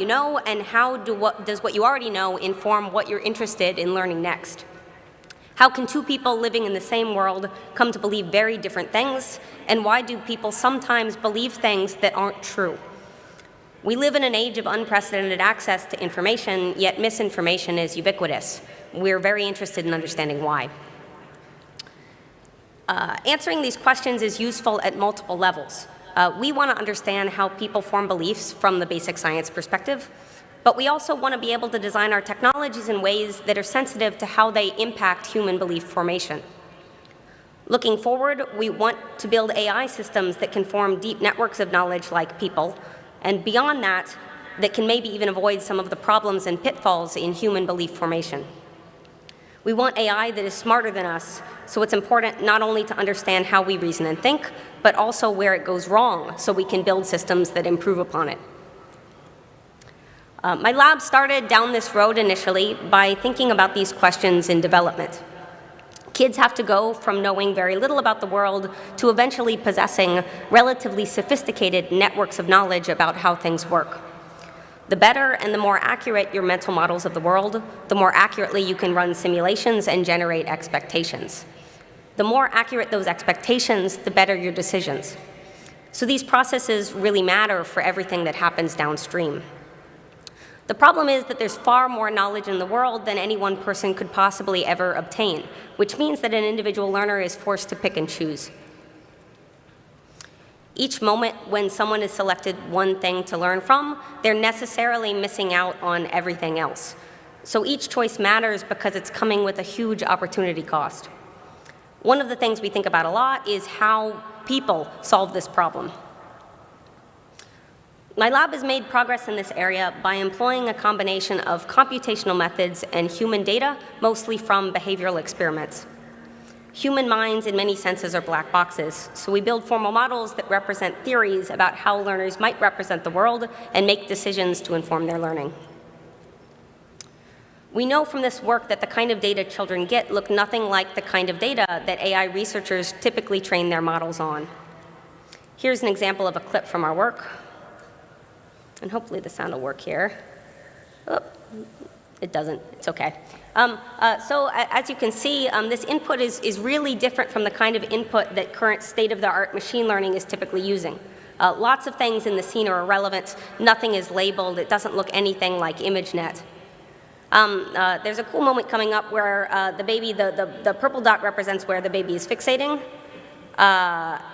you know, and how does what you already know inform what you're interested in learning next? How can two people living in the same world come to believe very different things? And why do people sometimes believe things that aren't true? We live in an age of unprecedented access to information, yet misinformation is ubiquitous. We're very interested in understanding why. Answering these questions is useful at multiple levels. We want to understand how people form beliefs from the basic science perspective. But we also want to be able to design our technologies in ways that are sensitive to how they impact human belief formation. Looking forward, we want to build AI systems that can form deep networks of knowledge like people, and beyond that, that can maybe even avoid some of the problems and pitfalls in human belief formation. We want AI that is smarter than us, so it's important not only to understand how we reason and think, but also where it goes wrong, so we can build systems that improve upon it. My lab started down this road initially by thinking about these questions in development. Kids have to go from knowing very little about the world to eventually possessing relatively sophisticated networks of knowledge about how things work. The better and the more accurate your mental models of the world, the more accurately you can run simulations and generate expectations. The more accurate those expectations, the better your decisions. So these processes really matter for everything that happens downstream. The problem is that there's far more knowledge in the world than any one person could possibly ever obtain, which means that an individual learner is forced to pick and choose. Each moment when someone is selected one thing to learn from, they're necessarily missing out on everything else. So each choice matters because it's coming with a huge opportunity cost. One of the things we think about a lot is how people solve this problem. My lab has made progress in this area by employing a combination of computational methods and human data, mostly from behavioral experiments. Human minds, in many senses, are black boxes, so we build formal models that represent theories about how learners might represent the world and make decisions to inform their learning. We know from this work that the kind of data children get look nothing like the kind of data that AI researchers typically train their models on. Here's an example of a clip from our work. And hopefully the sound will work here. Oh, it doesn't, it's okay. So as you can see, this input is really different from the kind of input that current state-of-the-art machine learning is typically using. Lots of things in the scene are irrelevant. Nothing is labeled. It doesn't look anything like ImageNet. There's a cool moment coming up where the baby, the purple dot represents where the baby is fixating.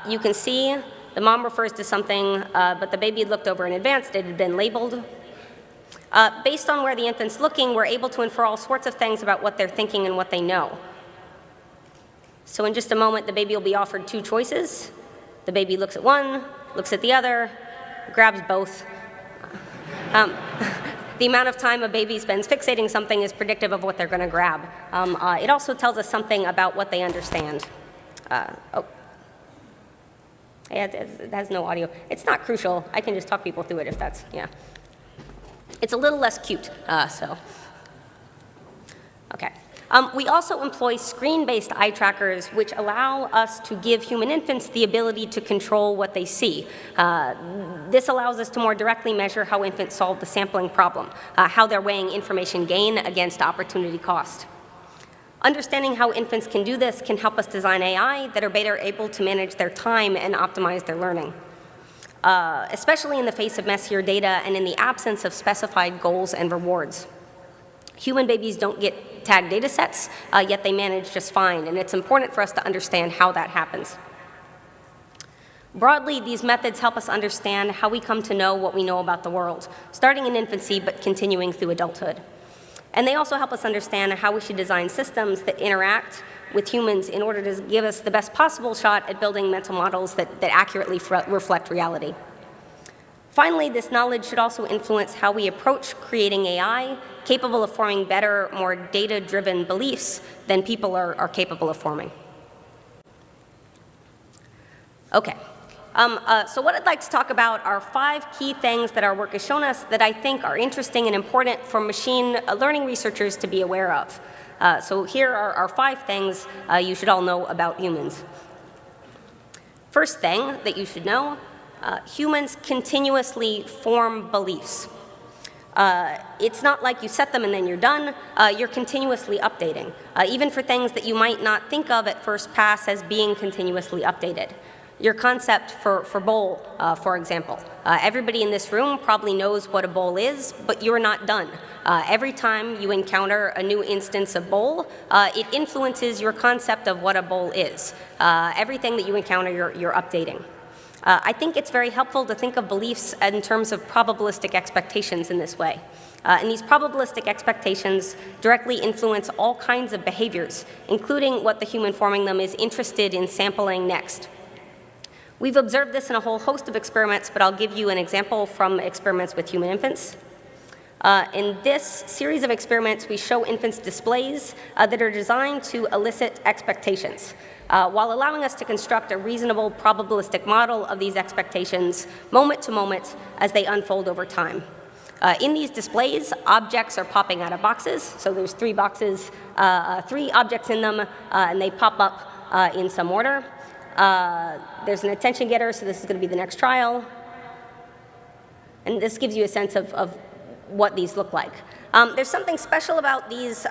You can see the mom refers to something, but the baby had looked over in advance. It had been labeled. Based on where the infant's looking, we're able to infer all sorts of things about what they're thinking and what they know. So in just a moment, the baby will be offered two choices. The baby looks at one, looks at the other, grabs both. The amount of time a baby spends fixating something is predictive of what they're going to grab. It also tells us something about what they understand. It has no audio. It's not crucial. I can just talk people through it if that's, yeah. It's a little less cute, so. Okay. We also employ screen-based eye trackers, which allow us to give human infants the ability to control what they see. This allows us to more directly measure how infants solve the sampling problem, how they're weighing information gain against opportunity cost. Understanding how infants can do this can help us design AI that are better able to manage their time and optimize their learning, especially in the face of messier data and in the absence of specified goals and rewards. Human babies don't get tagged data sets, yet they manage just fine, and it's important for us to understand how that happens. Broadly, these methods help us understand how we come to know what we know about the world, starting in infancy but continuing through adulthood. And they also help us understand how we should design systems that interact with humans in order to give us the best possible shot at building mental models that accurately reflect reality. Finally, this knowledge should also influence how we approach creating AI capable of forming better, more data-driven beliefs than people are capable of forming. Okay. So what I'd like to talk about are 5 key things that our work has shown us that I think are interesting and important for machine learning researchers to be aware of. So here are 5 things you should all know about humans. First thing that you should know, humans continuously form beliefs. It's not like you set them and then you're done. You're continuously updating, even for things that you might not think of at first pass as being continuously updated. Your concept for bowl, for example. Everybody in this room probably knows what a bowl is, but you're not done. Every time you encounter a new instance of bowl, it influences your concept of what a bowl is. Everything that you encounter, you're updating. I think it's very helpful to think of beliefs in terms of probabilistic expectations in this way. And these probabilistic expectations directly influence all kinds of behaviors, including what the human forming them is interested in sampling next. We've observed this in a whole host of experiments, but I'll give you an example from experiments with human infants. In this series of experiments, we show infants displays that are designed to elicit expectations, while allowing us to construct a reasonable probabilistic model of these expectations moment to moment as they unfold over time. In these displays, objects are popping out of boxes. So there's 3 boxes, 3 objects in them, and they pop up in some order. There's an attention getter, so this is going to be the next trial. And this gives you a sense of what these look like. There's something special about these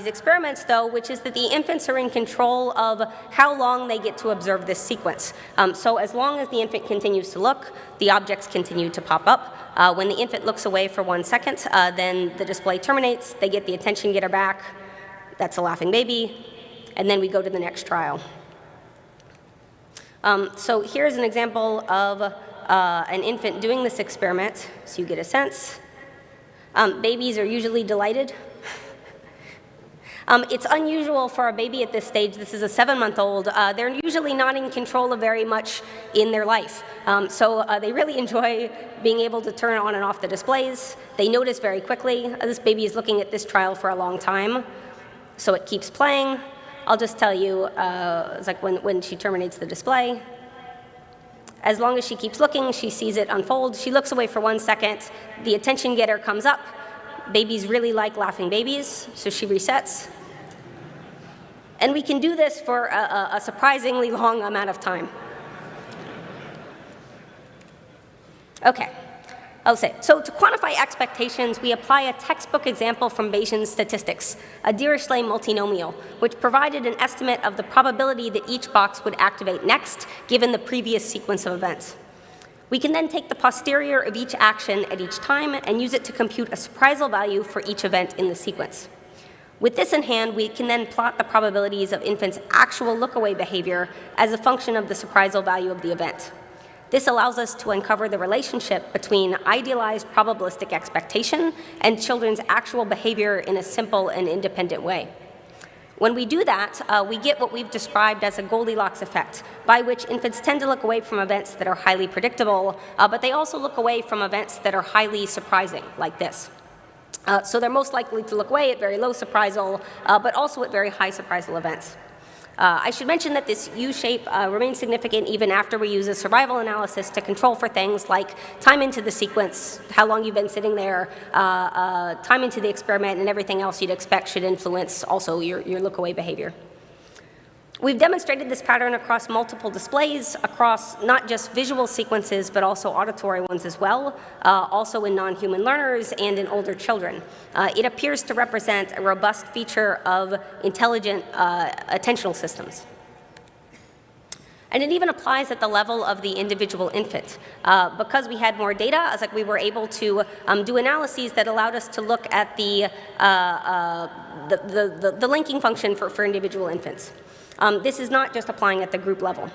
experiments, though, which is that the infants are in control of how long they get to observe this sequence. So as long as the infant continues to look, the objects continue to pop up. When the infant looks away for 1 second, then the display terminates. They get the attention getter back. That's a laughing baby. And then we go to the next trial. So here's an example of an infant doing this experiment, so you get a sense. Babies are usually delighted. It's unusual for a baby at this stage. This is a 7-month-old. They're usually not in control of very much in their life. So they really enjoy being able to turn on and off the displays. They notice very quickly. This baby is looking at this trial for a long time, so it keeps playing. I'll just tell you, it's like when she terminates the display. As long as she keeps looking, she sees it unfold. She looks away for 1 second. The attention getter comes up. Babies really like laughing babies, so she resets. And we can do this for a surprisingly long amount of time. Okay. So to quantify expectations, we apply a textbook example from Bayesian statistics, a Dirichlet multinomial, which provided an estimate of the probability that each box would activate next, given the previous sequence of events. We can then take the posterior of each action at each time and use it to compute a surprisal value for each event in the sequence. With this in hand, we can then plot the probabilities of infants' actual look-away behavior as a function of the surprisal value of the event. This allows us to uncover the relationship between idealized probabilistic expectation and children's actual behavior in a simple and independent way. When we do that, we get what we've described as a Goldilocks effect, by which infants tend to look away from events that are highly predictable, but they also look away from events that are highly surprising, like this. So they're most likely to look away at very low surprisal, but also at very high surprisal events. I should mention that this U-shape remains significant even after we use a survival analysis to control for things like time into the sequence, how long you've been sitting there, time into the experiment, and everything else you'd expect should influence also your look-away behavior. We've demonstrated this pattern across multiple displays, across not just visual sequences, but also auditory ones as well, also in non-human learners and in older children. It appears to represent a robust feature of intelligent attentional systems. And it even applies at the level of the individual infant. Because we had more data, it's like we were able to do analyses that allowed us to look at the linking function for individual infants. This is not just applying at the group level.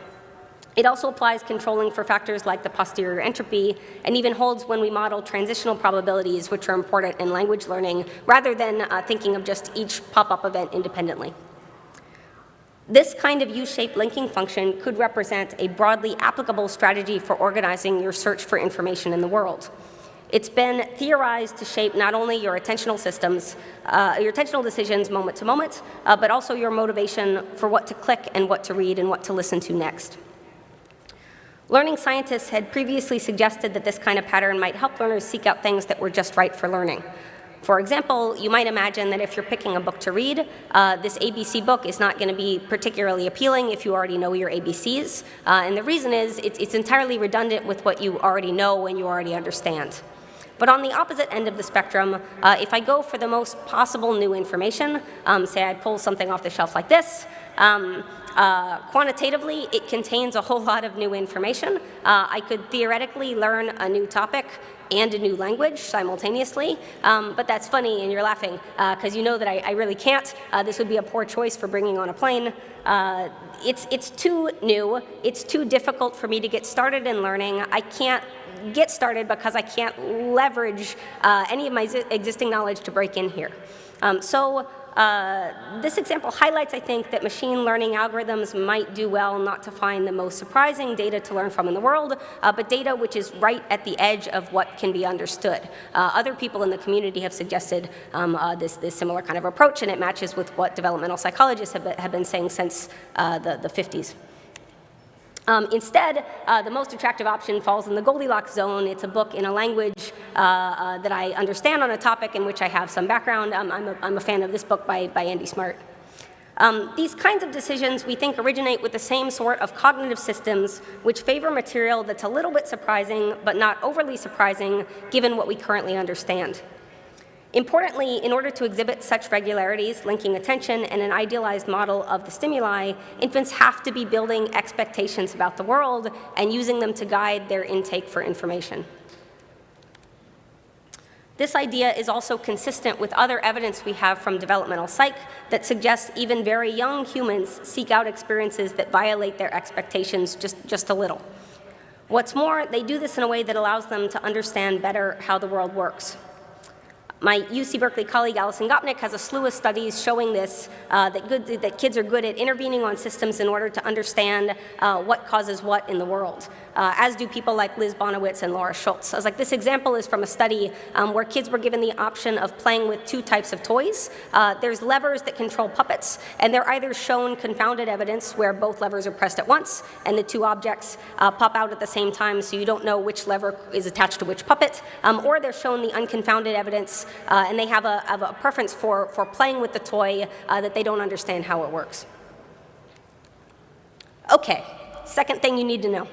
It also applies controlling for factors like the posterior entropy, and even holds when we model transitional probabilities, which are important in language learning, rather than thinking of just each pop-up event independently. This kind of U-shaped linking function could represent a broadly applicable strategy for organizing your search for information in the world. It's been theorized to shape not only your attentional systems, your attentional decisions moment to moment, but also your motivation for what to click and what to read and what to listen to next. Learning scientists had previously suggested that this kind of pattern might help learners seek out things that were just right for learning. For example, you might imagine that if you're picking a book to read, this ABC book is not going to be particularly appealing if you already know your ABCs. And the reason is it's entirely redundant with what you already know and you already understand. But on the opposite end of the spectrum, if I go for the most possible new information, say I pull something off the shelf like this, quantitatively, it contains a whole lot of new information. I could theoretically learn a new topic and a new language simultaneously, but that's funny and you're laughing because you know that I really can't. This would be a poor choice for bringing on a plane. It's too new, it's too difficult for me to get started in learning. I can't get started because I can't leverage any of my existing knowledge to break in here. This example highlights, I think, that machine learning algorithms might do well not to find the most surprising data to learn from in the world, but data which is right at the edge of what can be understood. Other people in the community have suggested this similar kind of approach, and it matches with what developmental psychologists have been saying since the 50s. Instead, the most attractive option falls in the Goldilocks zone. It's a book in a language that I understand on a topic in which I have some background. I'm a fan of this book by Andy Smart. These kinds of decisions, we think, originate with the same sort of cognitive systems which favor material that's a little bit surprising, but not overly surprising, given what we currently understand. Importantly, in order to exhibit such regularities, linking attention and an idealized model of the stimuli, infants have to be building expectations about the world and using them to guide their intake for information. This idea is also consistent with other evidence we have from developmental psych that suggests even very young humans seek out experiences that violate their expectations just a little. What's more, they do this in a way that allows them to understand better how the world works. My UC Berkeley colleague, Alison Gopnik, has a slew of studies showing this, that kids are good at intervening on systems in order to understand what causes what in the world, as do people like Liz Bonowitz and Laura Schultz. I was like, this example is from a study where kids were given the option of playing with two types of toys. There's levers that control puppets, and they're either shown confounded evidence where both levers are pressed at once, and the two objects pop out at the same time, so you don't know which lever is attached to which puppet, or they're shown the unconfounded evidence and they have a preference for playing with the toy that they don't understand how it works. Okay, second thing you need to know.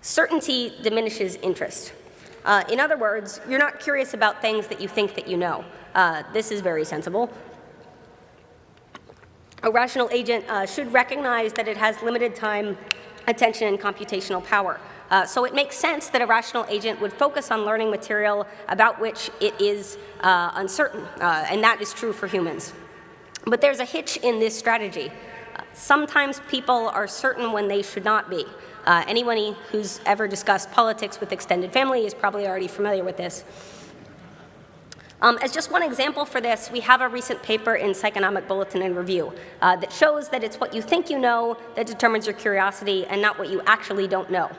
Certainty diminishes interest. In other words, you're not curious about things that you think that you know. This is very sensible. A rational agent should recognize that it has limited time, attention, and computational power. So it makes sense that a rational agent would focus on learning material about which it is uncertain, and that is true for humans. But there's a hitch in this strategy. Sometimes people are certain when they should not be. Anyone who's ever discussed politics with extended family is probably already familiar with this. As just one example for this, we have a recent paper in Psychonomic Bulletin and Review that shows that it's what you think you know that determines your curiosity and not what you actually don't know.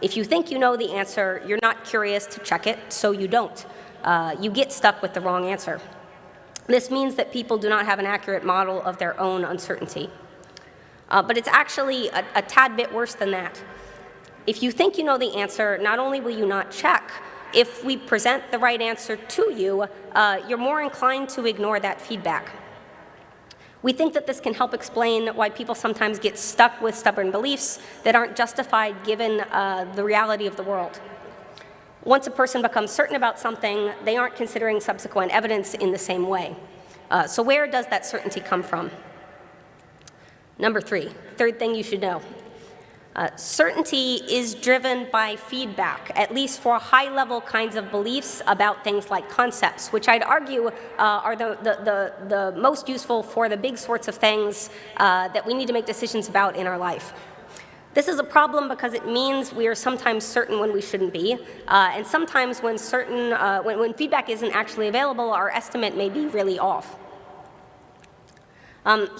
If you think you know the answer, you're not curious to check it, so you don't. You get stuck with the wrong answer. This means that people do not have an accurate model of their own uncertainty. But it's actually a tad bit worse than that. If you think you know the answer, not only will you not check, if we present the right answer to you, you're more inclined to ignore that feedback. We think that this can help explain why people sometimes get stuck with stubborn beliefs that aren't justified given the reality of the world. Once a person becomes certain about something, they aren't considering subsequent evidence in the same way. So where does that certainty come from? Number three, third thing you should know. Certainty is driven by feedback, at least for high-level kinds of beliefs about things like concepts, which I'd argue are the most useful for the big sorts of things that we need to make decisions about in our life. This is a problem because it means we are sometimes certain when we shouldn't be, and sometimes when when feedback isn't actually available, our estimate may be really off.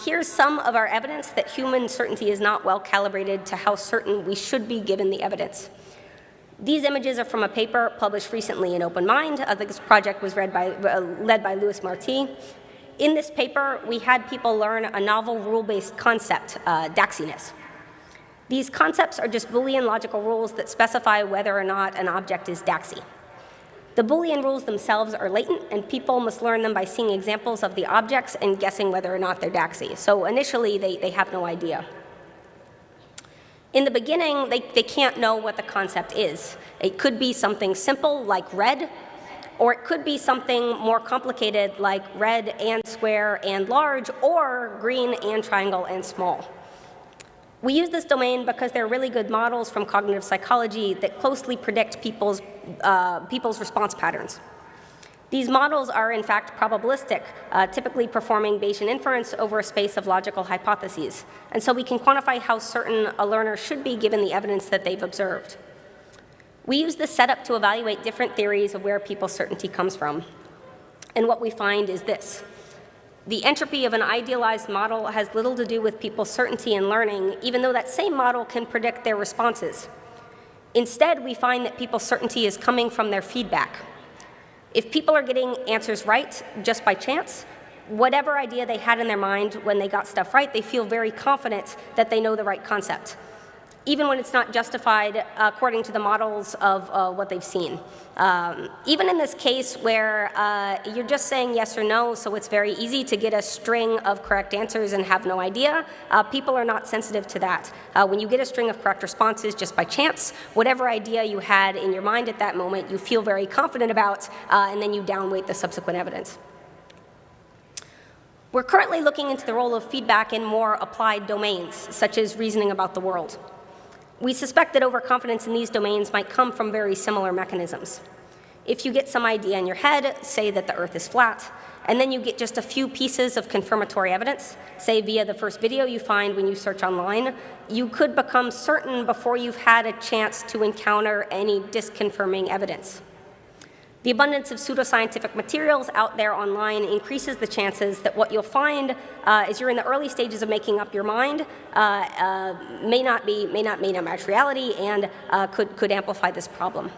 Here's some of our evidence that human certainty is not well calibrated to how certain we should be given the evidence. These images are from a paper published recently in Open Mind. This project was led by Louis Marty. In this paper, we had people learn a novel rule-based concept, Daxiness. These concepts are just Boolean logical rules that specify whether or not an object is Daxy. The Boolean rules themselves are latent, and people must learn them by seeing examples of the objects and guessing whether or not they're Daxy. So initially, they have no idea. In the beginning, they can't know what the concept is. It could be something simple like red, or it could be something more complicated like red and square and large, or green and triangle and small. We use this domain because they're really good models from cognitive psychology that closely predict people's response patterns. These models are, in fact, probabilistic, typically performing Bayesian inference over a space of logical hypotheses. And so we can quantify how certain a learner should be given the evidence that they've observed. We use this setup to evaluate different theories of where people's certainty comes from. And what we find is this. The entropy of an idealized model has little to do with people's certainty in learning, even though that same model can predict their responses. Instead, we find that people's certainty is coming from their feedback. If people are getting answers right just by chance, whatever idea they had in their mind when they got stuff right, they feel very confident that they know the right concept, even when it's not justified according to the models of what they've seen. Even in this case where you're just saying yes or no, so it's very easy to get a string of correct answers and have no idea, people are not sensitive to that. When you get a string of correct responses just by chance, whatever idea you had in your mind at that moment, you feel very confident about, and then you downweight the subsequent evidence. We're currently looking into the role of feedback in more applied domains, such as reasoning about the world. We suspect that overconfidence in these domains might come from very similar mechanisms. If you get some idea in your head, say that the Earth is flat, and then you get just a few pieces of confirmatory evidence, say via the first video you find when you search online, you could become certain before you've had a chance to encounter any disconfirming evidence. The abundance of pseudoscientific materials out there online increases the chances that what you'll find as you're in the early stages of making up your mind may not match reality and could amplify this problem.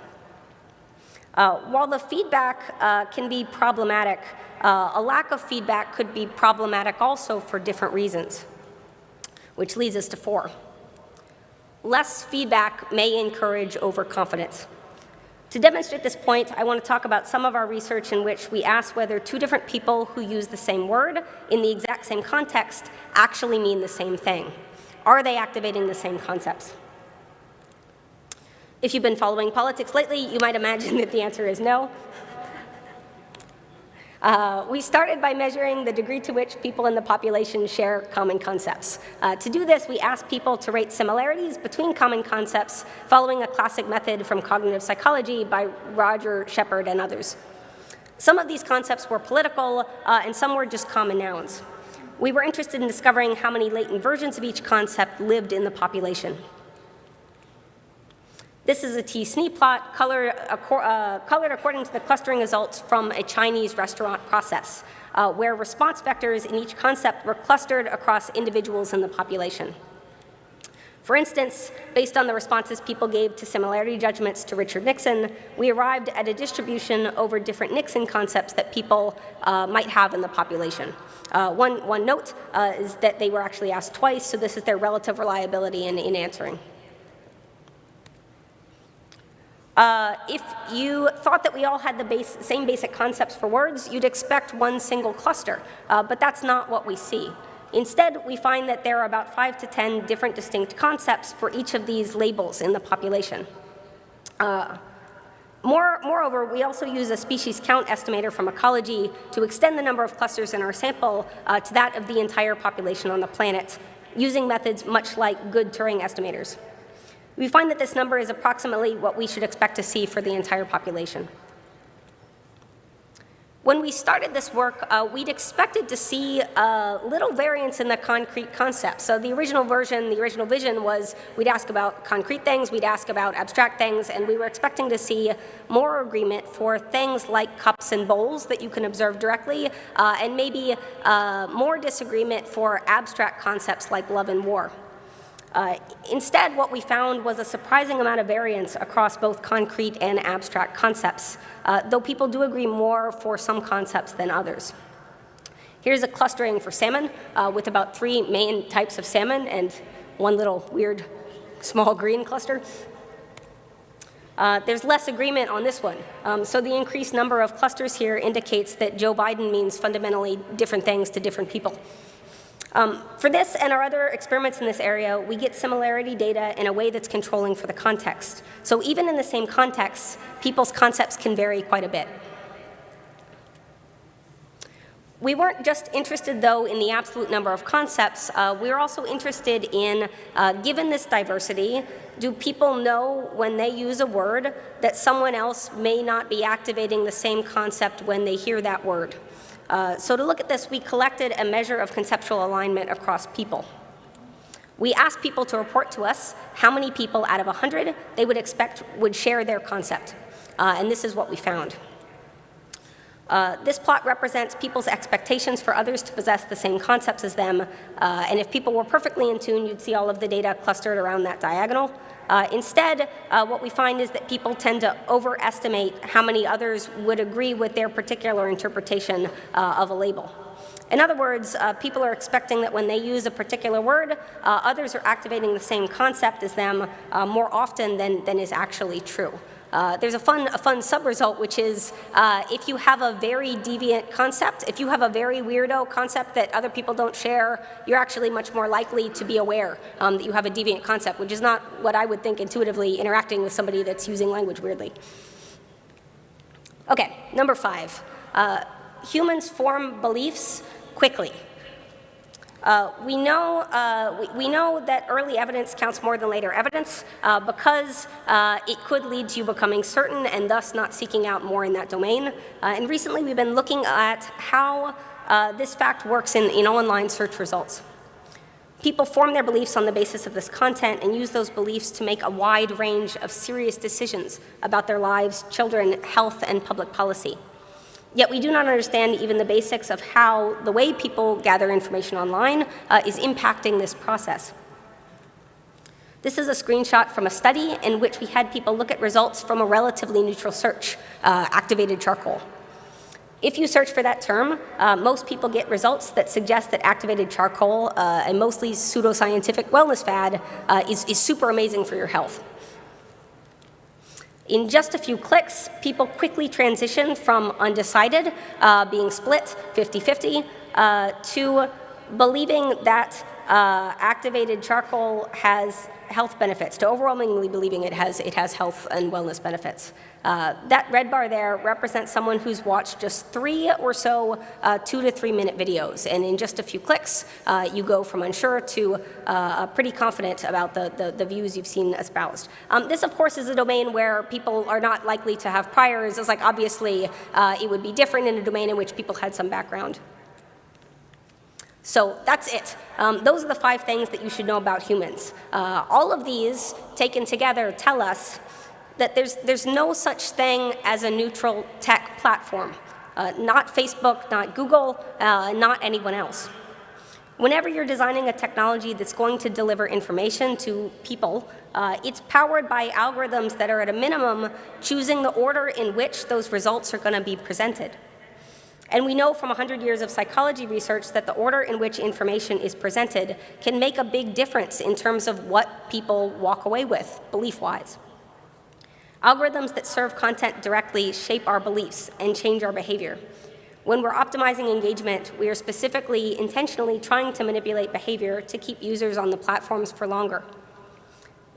While the feedback can be problematic, a lack of feedback could be problematic also for different reasons, which leads us to 4. Less feedback may encourage overconfidence. To demonstrate this point, I want to talk about some of our research in which we ask whether two different people who use the same word in the exact same context actually mean the same thing. Are they activating the same concepts? If you've been following politics lately, you might imagine that the answer is no. We started by measuring the degree to which people in the population share common concepts. To do this, we asked people to rate similarities between common concepts following a classic method from cognitive psychology by Roger Shepard and others. Some of these concepts were political, and some were just common nouns. We were interested in discovering how many latent versions of each concept lived in the population. This is a T-SNE plot colored according to the clustering results from a Chinese restaurant process, where response vectors in each concept were clustered across individuals in the population. For instance, based on the responses people gave to similarity judgments to Richard Nixon, we arrived at a distribution over different Nixon concepts that people might have in the population. One note is that they were actually asked twice, so this is their relative reliability in answering. If you thought that we all had the same basic concepts for words, you'd expect one single cluster, but that's not what we see. Instead, we find that there are about 5 to 10 different distinct concepts for each of these labels in the population. Moreover, we also use a species count estimator from ecology to extend the number of clusters in our sample to that of the entire population on the planet, using methods much like good Turing estimators. We find that this number is approximately what we should expect to see for the entire population. When we started this work, we'd expected to see little variance in the concrete concepts. So the original vision was we'd ask about concrete things, we'd ask about abstract things, and we were expecting to see more agreement for things like cups and bowls that you can observe directly, and maybe more disagreement for abstract concepts like love and war. Instead, what we found was a surprising amount of variance across both concrete and abstract concepts, though people do agree more for some concepts than others. Here's a clustering for salmon, with about 3 main types of salmon and one little weird small green cluster. There's less agreement on this one. So the increased number of clusters here indicates that Joe Biden means fundamentally different things to different people. For this and our other experiments in this area, we get similarity data in a way that's controlling for the context. So even in the same context, people's concepts can vary quite a bit. We weren't just interested, though, in the absolute number of concepts. We were also interested in, given this diversity, do people know when they use a word that someone else may not be activating the same concept when they hear that word? So to look at this, we collected a measure of conceptual alignment across people. We asked people to report to us how many people out of 100 they would expect would share their concept. And this is what we found. This plot represents people's expectations for others to possess the same concepts as them. And if people were perfectly in tune, you'd see all of the data clustered around that diagonal. Instead, what we find is that people tend to overestimate how many others would agree with their particular interpretation of a label. In other words, people are expecting that when they use a particular word, others are activating the same concept as them more often than is actually true. There's a fun sub-result, which is if you have a very deviant concept, if you have a very weirdo concept that other people don't share, you're actually much more likely to be aware that you have a deviant concept, which is not what I would think intuitively interacting with somebody that's using language weirdly. Okay, number 5. Humans form beliefs quickly. We know that early evidence counts more than later evidence because it could lead to you becoming certain and thus not seeking out more in that domain. And recently we've been looking at how this fact works in online search results. People form their beliefs on the basis of this content and use those beliefs to make a wide range of serious decisions about their lives, children, health, and public policy. Yet we do not understand even the basics of how the way people gather information online is impacting this process. This is a screenshot from a study in which we had people look at results from a relatively neutral search, activated charcoal. If you search for that term, most people get results that suggest that activated charcoal, a mostly pseudoscientific wellness fad, is super amazing for your health. In just a few clicks, people quickly transition from undecided, being split 50-50, to believing that activated charcoal has health benefits, to overwhelmingly believing it has health and wellness benefits. That red bar there represents someone who's watched just 3 or so 2 to 3 minute videos. And in just a few clicks, you go from unsure to pretty confident about the views you've seen espoused. This, of course, is a domain where people are not likely to have priors. It's like, obviously, it would be different in a domain in which people had some background. So that's it. Those are the 5 things that you should know about humans. All of these, taken together, tell us that there's no such thing as a neutral tech platform. Not Facebook, not Google, not anyone else. Whenever you're designing a technology that's going to deliver information to people, it's powered by algorithms that are, at a minimum, choosing the order in which those results are going to be presented. And we know from 100 years of psychology research that the order in which information is presented can make a big difference in terms of what people walk away with, belief-wise. Algorithms that serve content directly shape our beliefs and change our behavior. When we're optimizing engagement, we are specifically, intentionally trying to manipulate behavior to keep users on the platforms for longer.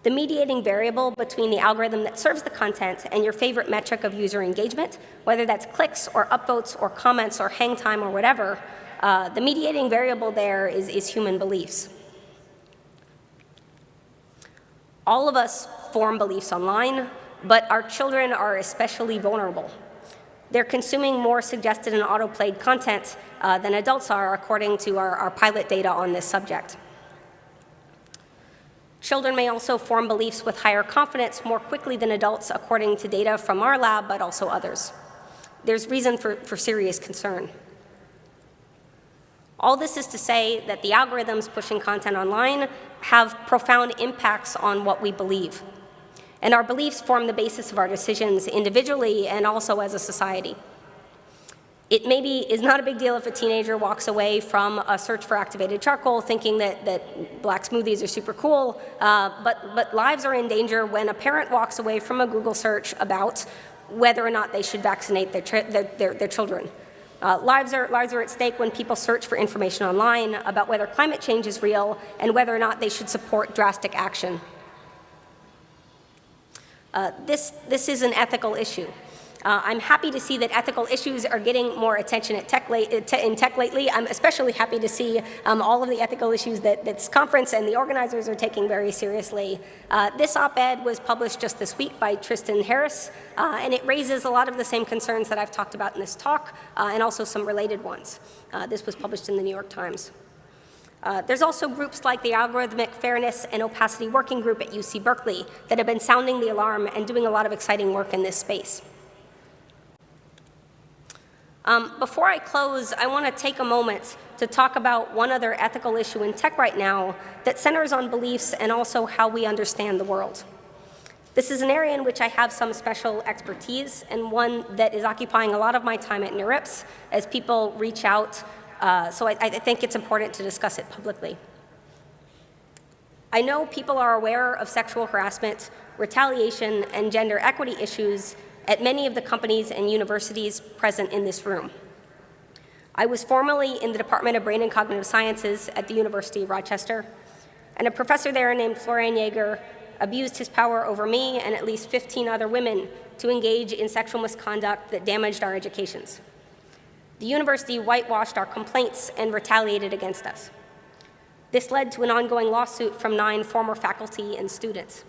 The mediating variable between the algorithm that serves the content and your favorite metric of user engagement, whether that's clicks or upvotes or comments or hang time or whatever, the mediating variable there is human beliefs. All of us form beliefs online, but our children are especially vulnerable. They're consuming more suggested and auto-played content than adults are, according to our pilot data on this subject. Children may also form beliefs with higher confidence more quickly than adults, according to data from our lab, but also others. There's reason for serious concern. All this is to say that the algorithms pushing content online have profound impacts on what we believe. And our beliefs form the basis of our decisions individually and also as a society. It maybe is not a big deal if a teenager walks away from a search for activated charcoal thinking that black smoothies are super cool, but lives are in danger when a parent walks away from a Google search about whether or not they should vaccinate their children. Lives are at stake when people search for information online about whether climate change is real and whether or not they should support drastic action. This is an ethical issue. I'm happy to see that ethical issues are getting more attention in tech lately. I'm especially happy to see all of the ethical issues that this conference and the organizers are taking very seriously. This op-ed was published just this week by Tristan Harris, and it raises a lot of the same concerns that I've talked about in this talk, and also some related ones. This was published in the New York Times. There's also groups like the Algorithmic Fairness and Opacity Working Group at UC Berkeley that have been sounding the alarm and doing a lot of exciting work in this space. Before I close, I want to take a moment to talk about one other ethical issue in tech right now that centers on beliefs and also how we understand the world. This is an area in which I have some special expertise and one that is occupying a lot of my time at NeurIPS as people reach out, so I think it's important to discuss it publicly. I know people are aware of sexual harassment, retaliation, and gender equity issues at many of the companies and universities present in this room. I was formerly in the Department of Brain and Cognitive Sciences at the University of Rochester, and a professor there named Florian Jaeger abused his power over me and at least 15 other women to engage in sexual misconduct that damaged our educations. The university whitewashed our complaints and retaliated against us. This led to an ongoing lawsuit from 9 former faculty and students.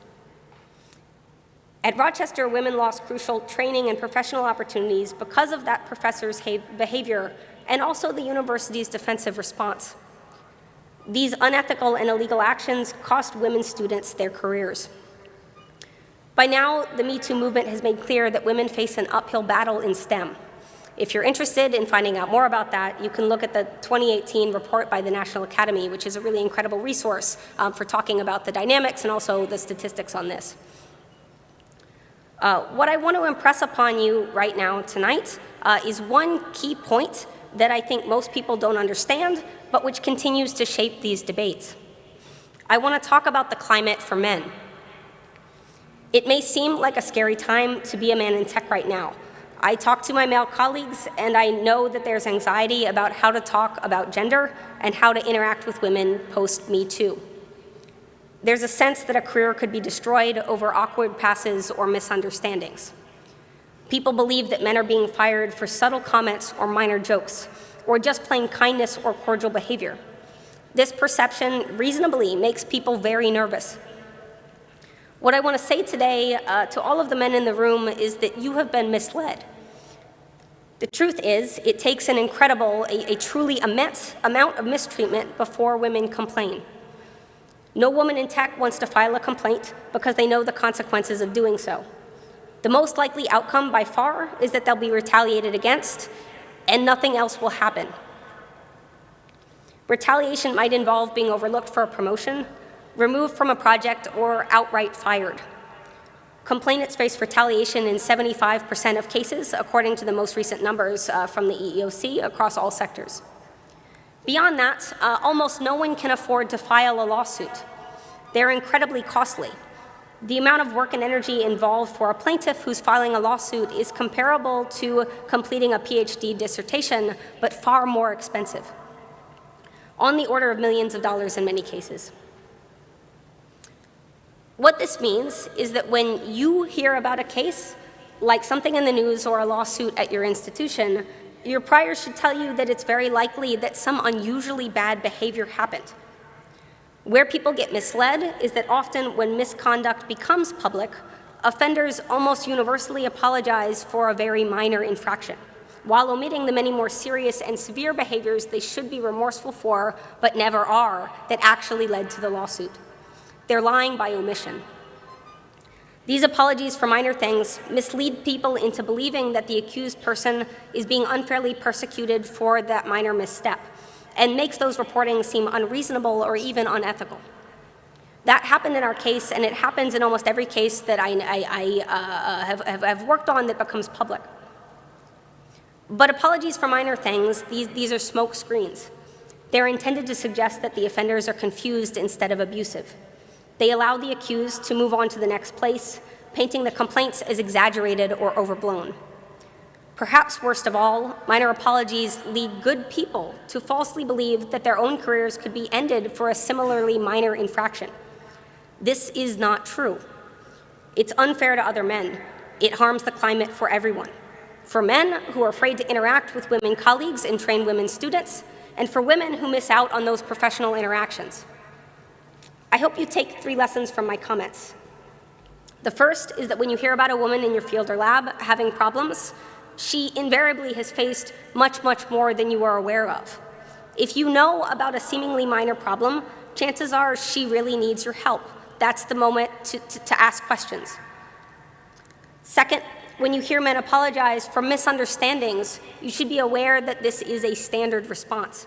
At Rochester, women lost crucial training and professional opportunities because of that professor's behavior and also the university's defensive response. These unethical and illegal actions cost women students their careers. By now, the Me Too movement has made clear that women face an uphill battle in STEM. If you're interested in finding out more about that, you can look at the 2018 report by the National Academy, which is a really incredible resource for talking about the dynamics and also the statistics on this. What I want to impress upon you right now tonight is one key point that I think most people don't understand, but which continues to shape these debates. I want to talk about the climate for men. It may seem like a scary time to be a man in tech right now. I talk to my male colleagues, and I know that there's anxiety about how to talk about gender and how to interact with women post-Me Too. There's a sense that a career could be destroyed over awkward passes or misunderstandings. People believe that men are being fired for subtle comments or minor jokes, or just plain kindness or cordial behavior. This perception reasonably makes people very nervous. What I want to say today to all of the men in the room is that you have been misled. The truth is, it takes an incredible, a truly immense amount of mistreatment before women complain. No woman in tech wants to file a complaint because they know the consequences of doing so. The most likely outcome by far is that they'll be retaliated against and nothing else will happen. Retaliation might involve being overlooked for a promotion, removed from a project, or outright fired. Complainants face retaliation in 75% of cases, according to the most recent numbers from the EEOC across all sectors. Beyond that, almost no one can afford to file a lawsuit. They're incredibly costly. The amount of work and energy involved for a plaintiff who's filing a lawsuit is comparable to completing a PhD dissertation, but far more expensive, on the order of millions of dollars in many cases. What this means is that when you hear about a case, like something in the news or a lawsuit at your institution, your priors should tell you that it's very likely that some unusually bad behavior happened. Where people get misled is that often when misconduct becomes public, offenders almost universally apologize for a very minor infraction, while omitting the many more serious and severe behaviors they should be remorseful for, but never are, that actually led to the lawsuit. They're lying by omission. These apologies for minor things mislead people into believing that the accused person is being unfairly persecuted for that minor misstep, and makes those reportings seem unreasonable or even unethical. That happened in our case, and it happens in almost every case that I have worked on that becomes public. But apologies for minor things, these are smoke screens. They're intended to suggest that the offenders are confused instead of abusive. They allow the accused to move on to the next place, painting the complaints as exaggerated or overblown. Perhaps worst of all, minor apologies lead good people to falsely believe that their own careers could be ended for a similarly minor infraction. This is not true. It's unfair to other men. It harms the climate for everyone. For men who are afraid to interact with women colleagues and train women students, and for women who miss out on those professional interactions. I hope you take 3 lessons from my comments. The first is that when you hear about a woman in your field or lab having problems, she invariably has faced much, much more than you are aware of. If you know about a seemingly minor problem, chances are she really needs your help. That's the moment to ask questions. Second, when you hear men apologize for misunderstandings, you should be aware that this is a standard response.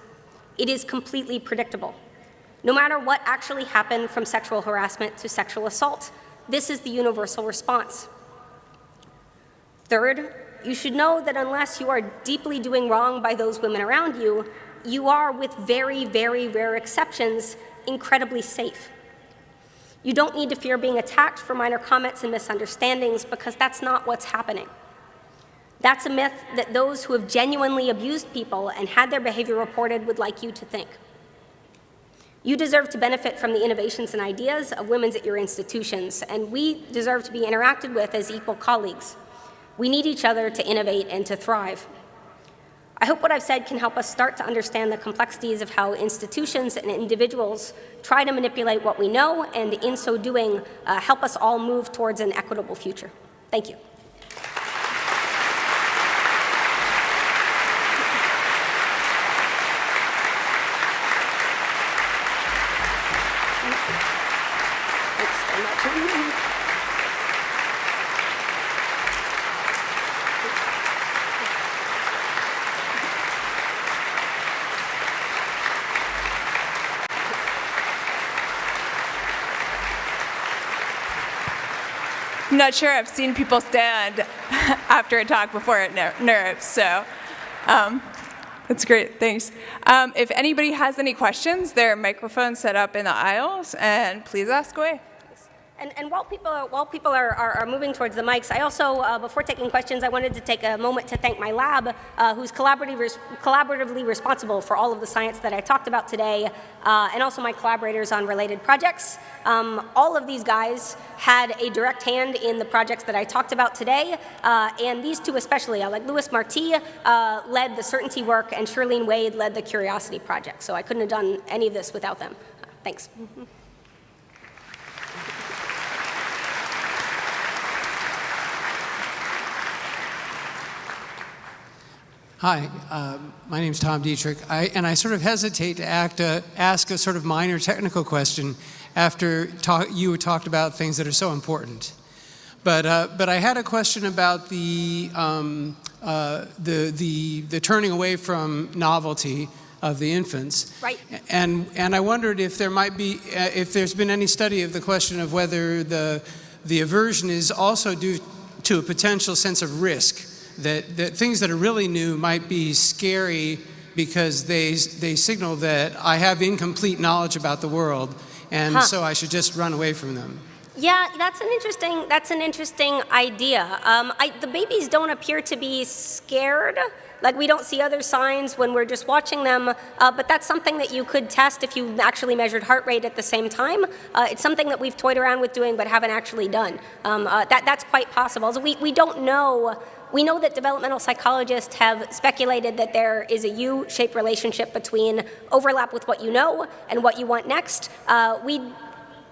It is completely predictable. No matter what actually happened from sexual harassment to sexual assault, this is the universal response. Third, you should know that unless you are deeply doing wrong by those women around you, you are, with very, very rare exceptions, incredibly safe. You don't need to fear being attacked for minor comments and misunderstandings because that's not what's happening. That's a myth that those who have genuinely abused people and had their behavior reported would like you to think. You deserve to benefit from the innovations and ideas of women at your institutions, and we deserve to be interacted with as equal colleagues. We need each other to innovate and to thrive. I hope what I've said can help us start to understand the complexities of how institutions and individuals try to manipulate what we know, and in so doing, help us all move towards an equitable future. Thank you. I'm not sure I've seen people stand after a talk before at NeurIPS, so that's great, thanks. If anybody has any questions, there are microphones set up in the aisles, and please ask away. And while people are moving towards the mics, I also, before taking questions, I wanted to take a moment to thank my lab, who's collaboratively responsible for all of the science that I talked about today, and also my collaborators on related projects. All of these guys had a direct hand in the projects that I talked about today, and these two especially, like Louis Marti led the certainty work, and Shirlene Wade led the Curiosity project. So I couldn't have done any of this without them. Thanks. Hi, my name's Tom Dietrich, and I sort of hesitate to ask a sort of minor technical question after you talked about things that are so important. But I had a question about the turning away from novelty of the infants. Right. And I wondered if there might be, if there's been any study of the question of whether the aversion is also due to a potential sense of risk. That things that are really new might be scary because they signal that I have incomplete knowledge about the world, and so I should just run away from them. Yeah, that's an interesting idea. The babies don't appear to be scared. Like, we don't see other signs when we're just watching them, but that's something that you could test if you actually measured heart rate at the same time. It's something that we've toyed around with doing but haven't actually done. That's quite possible. So we don't know. We know that developmental psychologists have speculated that there is a U-shaped relationship between overlap with what you know and what you want next. We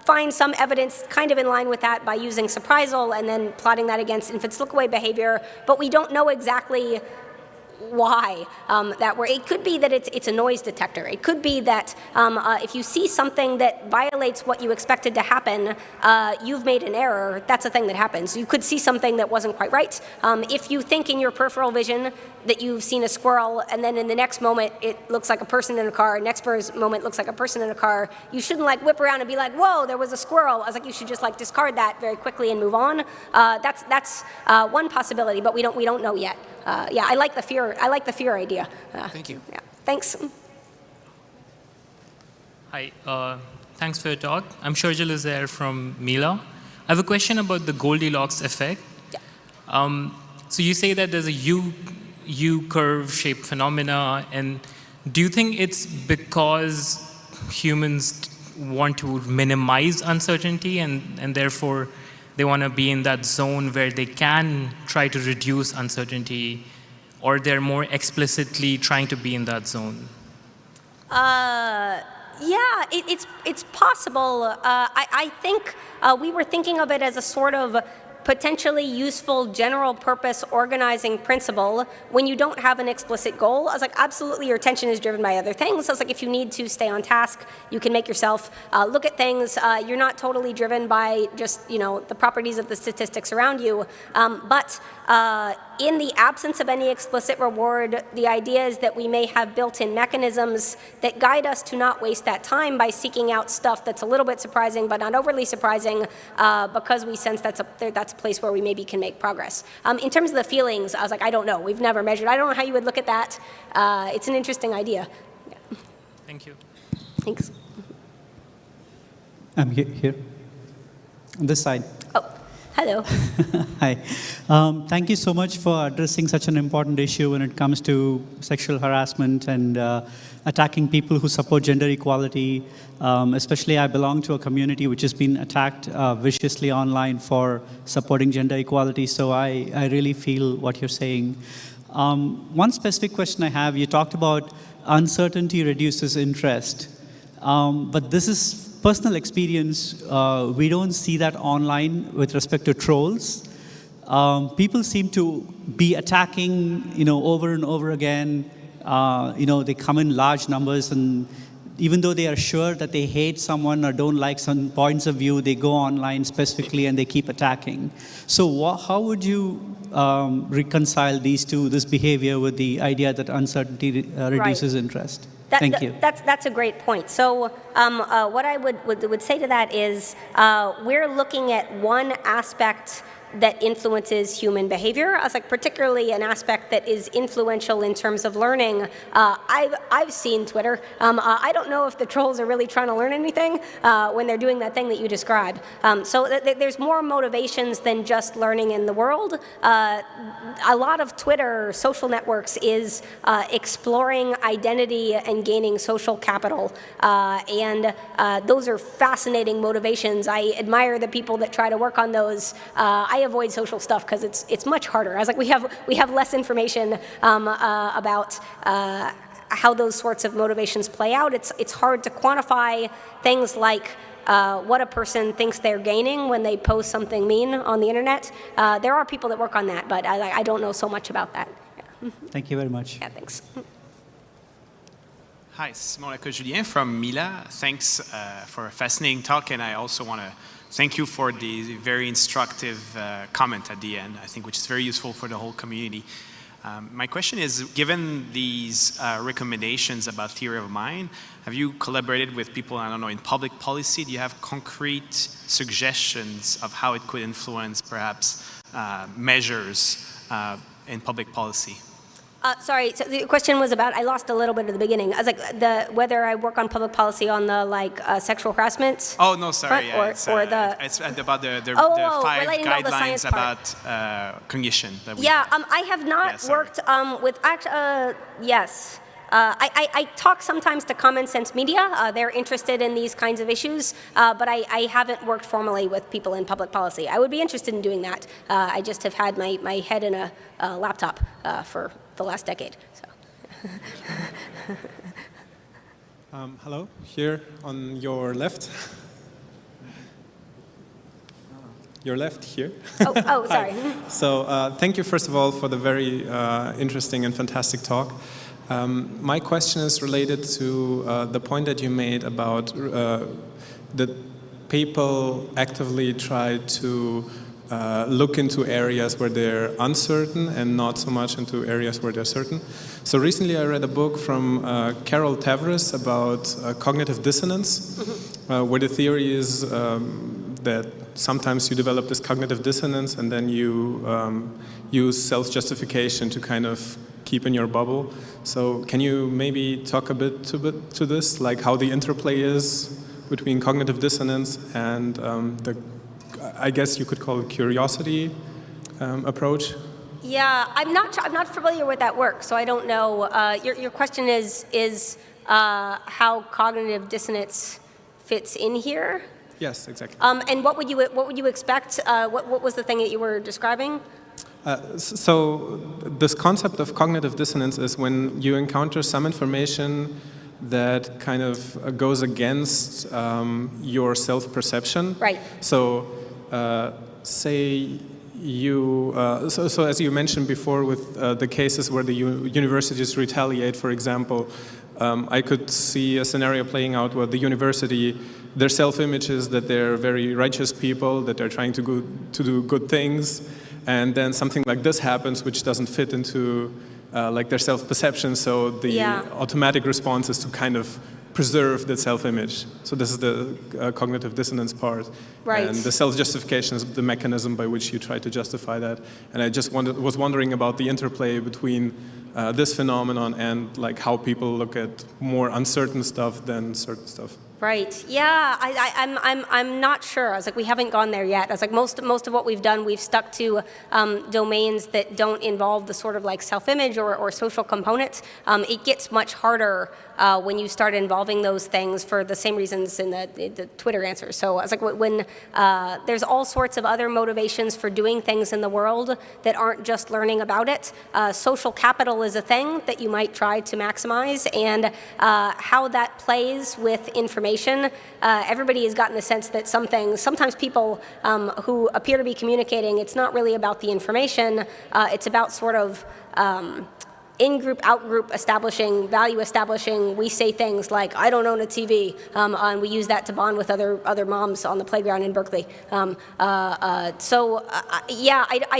find some evidence kind of in line with that by using surprisal and then plotting that against infants' look-away behavior, but we don't know exactly why that were. It could be that it's a noise detector. It could be that if you see something that violates what you expected to happen, you've made an error. That's a thing that happens. You could see something that wasn't quite right. If you think in your peripheral vision that you've seen a squirrel, and then in the next moment it looks like a person in a car, next moment looks like a person in a car, you shouldn't like whip around and be like, whoa, there was a squirrel. I was like, you should just like discard that very quickly and move on. That's one possibility, but we don't know yet. Yeah, I like the fear idea. Thank you. Yeah, thanks. Hi, thanks for your talk. I'm Sharjil Azair from Mila. I have a question about the Goldilocks effect. Yeah. So you say that there's a U-curve shaped phenomena, and do you think it's because humans want to minimize uncertainty and therefore they want to be in that zone where they can try to reduce uncertainty, or they're more explicitly trying to be in that zone? Yeah, it's possible. I think we were thinking of it as a sort of potentially useful general purpose organizing principle when you don't have an explicit goal. I was like, absolutely, your attention is driven by other things. I was like, if you need to stay on task, you can make yourself look at things. You're not totally driven by just, the properties of the statistics around you. But in the absence of any explicit reward, the idea is that we may have built-in mechanisms that guide us to not waste that time by seeking out stuff that's a little bit surprising but not overly surprising, because we sense that's a place where we maybe can make progress. In terms of the feelings, I was like, I don't know. We've never measured. I don't know how you would look at that. It's an interesting idea. Yeah. Thank you. Thanks. I'm here. On this side. Oh, hello. Hi. Thank you so much for addressing such an important issue when it comes to sexual harassment and attacking people who support gender equality. Especially, I belong to a community which has been attacked viciously online for supporting gender equality, so I really feel what you're saying. One specific question I have, you talked about uncertainty reduces interest, but this is personal experience. We don't see that online with respect to trolls. People seem to be attacking, over and over again. They come in large numbers, and even though they are sure that they hate someone or don't like some points of view, they go online specifically and they keep attacking. So how would you reconcile this behavior with the idea that uncertainty reduces interest? Thank you. That's a great point. So what I would say to that is we're looking at one aspect that influences human behavior. I was like, particularly an aspect that is influential in terms of learning. I've seen Twitter. I don't know if the trolls are really trying to learn anything when they're doing that thing that you described. So there's more motivations than just learning in the world. A lot of Twitter, social networks, is exploring identity and gaining social capital. And those are fascinating motivations. I admire the people that try to work on those. I avoid social stuff because it's much harder. I was like, we have less information about how those sorts of motivations play out. It's hard to quantify things like what a person thinks they're gaining when they post something mean on the internet. There are people that work on that, but I don't know so much about that. Yeah. Thank you very much. Yeah, thanks. Hi, Simon Julien from Mila. Thanks for a fascinating talk, and I also want to thank you for the very instructive comment at the end, I think, which is very useful for the whole community. My question is, given these recommendations about theory of mind, have you collaborated with people, I don't know, in public policy? Do you have concrete suggestions of how it could influence, perhaps, measures in public policy? Sorry, so the question was about, I lost a little bit at the beginning. I was like, whether I work on public policy on the sexual harassment. Oh, no, sorry. Front, it's about the 5 guidelines about cognition. That we have. I have not worked with, yes. I talk sometimes to Common Sense Media. They're interested in these kinds of issues, but I haven't worked formally with people in public policy. I would be interested in doing that. I just have had my head in a laptop for the last decade. So. Hello, here on your left. Your left here. Oh, sorry. So thank you, first of all, for the very interesting and fantastic talk. My question is related to the point that you made about that people actively try to look into areas where they're uncertain and not so much into areas where they're certain. So recently I read a book from Carol Tavris about cognitive dissonance, where the theory is that sometimes you develop this cognitive dissonance and then you use self-justification to kind of keep in your bubble. So can you maybe talk a bit to this, like how the interplay is between cognitive dissonance and I guess you could call it curiosity approach? Yeah, I'm not familiar with that work, so I don't know. Your question is how cognitive dissonance fits in here. Yes, exactly. And what would you expect? What was the thing that you were describing? So this concept of cognitive dissonance is when you encounter some information that kind of goes against your self-perception. Right. So say you, so as you mentioned before with the cases where the universities retaliate, for example, I could see a scenario playing out where the university, their self-image is that they're very righteous people, that they're trying to do good things, and then something like this happens which doesn't fit into like their self-perception, so the automatic response is to kind of preserve that self-image. So this is the cognitive dissonance part. Right. And the self-justification is the mechanism by which you try to justify that. And I just was wondering about the interplay between this phenomenon and like how people look at more uncertain stuff than certain stuff. Right. Yeah. I'm not sure. I was like, we haven't gone there yet. I was like, most of what we've done, we've stuck to domains that don't involve the sort of like self-image or social component. It gets much harder when you start involving those things for the same reasons in the Twitter answers. So I was like, when there's all sorts of other motivations for doing things in the world that aren't just learning about it. Social capital is a thing that you might try to maximize, and how that plays with information. Everybody has gotten the sense that some things, sometimes people who appear to be communicating, it's not really about the information, it's about sort of in-group, out-group establishing, value establishing. We say things like, I don't own a TV, and we use that to bond with other moms on the playground in Berkeley. Yeah, I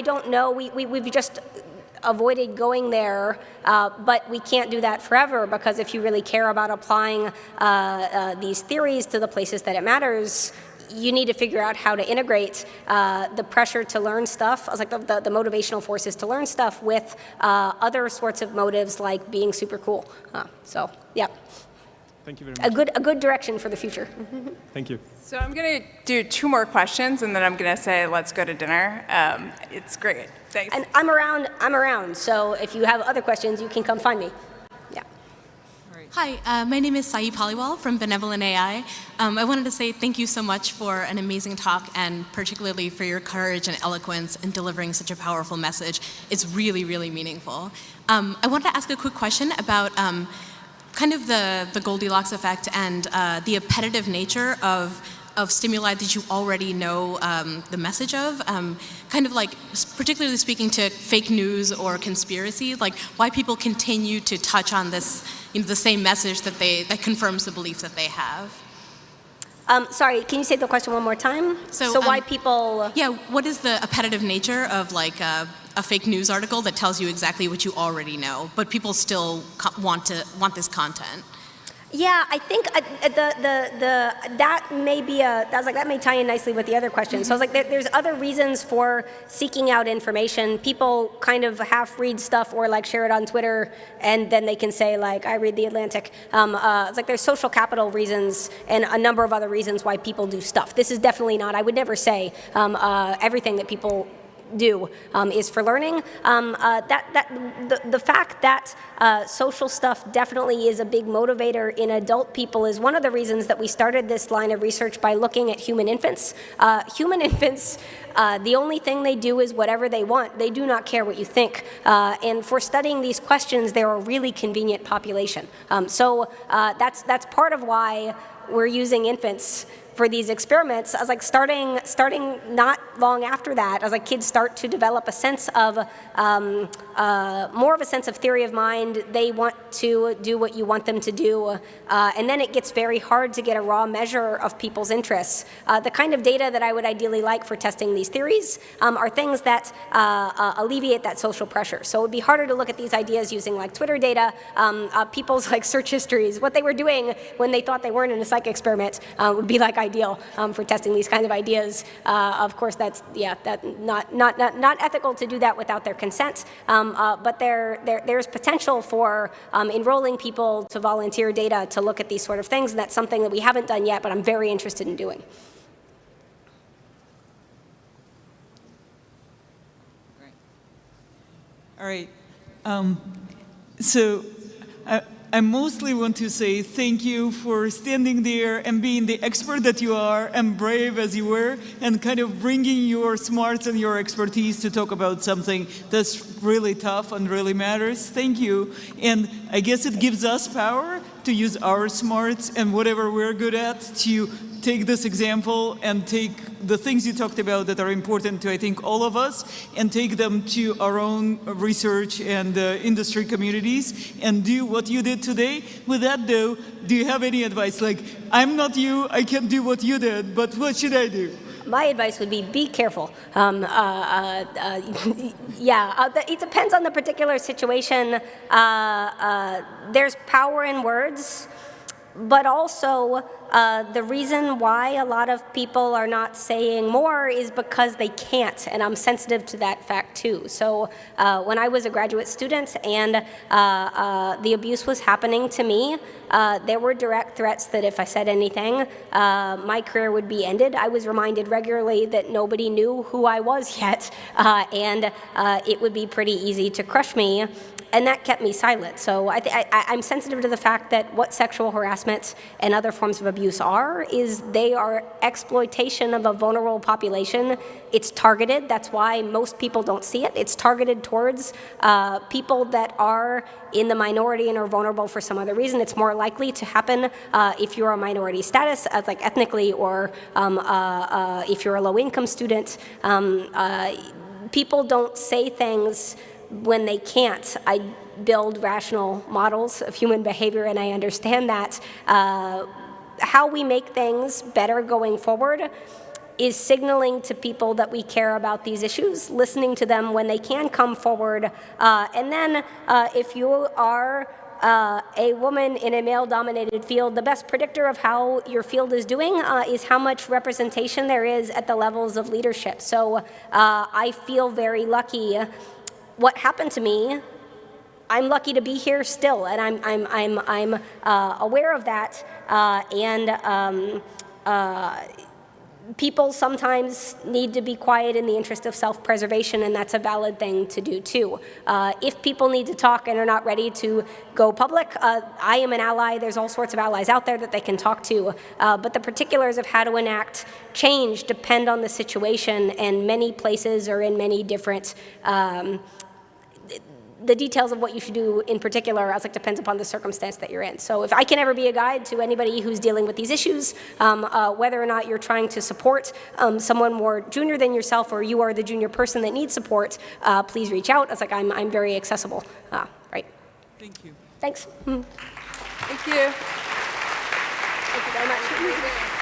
don't know. We've just avoided going there, but we can't do that forever, because if you really care about applying these theories to the places that it matters, you need to figure out how to integrate the pressure to learn stuff, like the motivational forces to learn stuff, with other sorts of motives like being super cool. So, yeah. Thank you very much. A good direction for the future. Thank you. So I'm going to do 2 more questions, and then I'm going to say, let's go to dinner. It's great. Thanks. And I'm around, so if you have other questions, you can come find me. Yeah. Hi, my name is Saeed Paliwal from Benevolent AI. I wanted to say thank you so much for an amazing talk, and particularly for your courage and eloquence in delivering such a powerful message. It's really, really meaningful. I wanted to ask a quick question about kind of the Goldilocks effect and the appetitive nature of stimuli that you already know the message of, kind of like, particularly speaking to fake news or conspiracy, like why people continue to touch on this, the same message that confirms the belief that they have. Sorry, can you say the question one more time? So why people... Yeah, what is the appetitive nature of like a fake news article that tells you exactly what you already know, but people still want this content? Yeah, I think that may tie in nicely with the other question. So I was like, there's other reasons for seeking out information. People kind of half read stuff or like share it on Twitter, and then they can say like, I read The Atlantic. It's like there's social capital reasons and a number of other reasons why people do stuff. This is definitely not, I would never say everything that people do is for learning. The fact that social stuff definitely is a big motivator in adult people is one of the reasons that we started this line of research by looking at human infants. Human infants, the only thing they do is whatever they want. They do not care what you think. And for studying these questions, they're a really convenient population. So that's part of why we're using infants for these experiments. I was like, starting not long after that, as like kids start to develop a sense of, more of a sense of theory of mind. They want to do what you want them to do. And then it gets very hard to get a raw measure of people's interests. The kind of data that I would ideally like for testing these theories are things that alleviate that social pressure. So it would be harder to look at these ideas using like Twitter data, people's like search histories, what they were doing when they thought they weren't in a psych experiment would be like ideal for testing these kinds of ideas. Of course, that's not ethical to do that without their consent. But there's potential for enrolling people to volunteer data to look at these sort of things, and that's something that we haven't done yet, but I'm very interested in doing. All right. So I mostly want to say thank you for standing there and being the expert that you are and brave as you were and kind of bringing your smarts and your expertise to talk about something that's really tough and really matters. Thank you. And I guess it gives us power to use our smarts and whatever we're good at to take this example and take the things you talked about that are important to, I think, all of us, and take them to our own research and industry communities and do what you did today. With that, though, do you have any advice? Like, I'm not you, I can't do what you did, but what should I do? My advice would be careful. It depends on the particular situation. There's power in words, but also the reason why a lot of people are not saying more is because they can't, and I'm sensitive to that fact too. So when I was a graduate student and the abuse was happening to me, there were direct threats that if I said anything, my career would be ended. I was reminded regularly that nobody knew who I was yet, and it would be pretty easy to crush me. And that kept me silent. So I'm sensitive to the fact that what sexual harassment and other forms of abuse are is they are exploitation of a vulnerable population. It's targeted. That's why most people don't see it. It's targeted towards people that are in the minority and are vulnerable for some other reason. It's more likely to happen if you're a minority status, like ethnically, or if you're a low-income student. People don't say things when they can't. I build rational models of human behavior, and I understand that. How we make things better going forward is signaling to people that we care about these issues, listening to them when they can come forward, and then if you are a woman in a male-dominated field, the best predictor of how your field is doing is how much representation there is at the levels of leadership. So I feel very lucky. What happened to me, I'm lucky to be here still, and I'm aware of that. People sometimes need to be quiet in the interest of self-preservation, and that's a valid thing to do too. If people need to talk and are not ready to go public, I am an ally. There's all sorts of allies out there that they can talk to. But the particulars of how to enact change depend on the situation, and many places are in many different the details of what you should do in particular, depends upon the circumstance that you're in. So if I can ever be a guide to anybody who's dealing with these issues, whether or not you're trying to support someone more junior than yourself, or you are the junior person that needs support, please reach out. I'm very accessible. Right. Thank you. Thanks. Thank you. Thank you very much.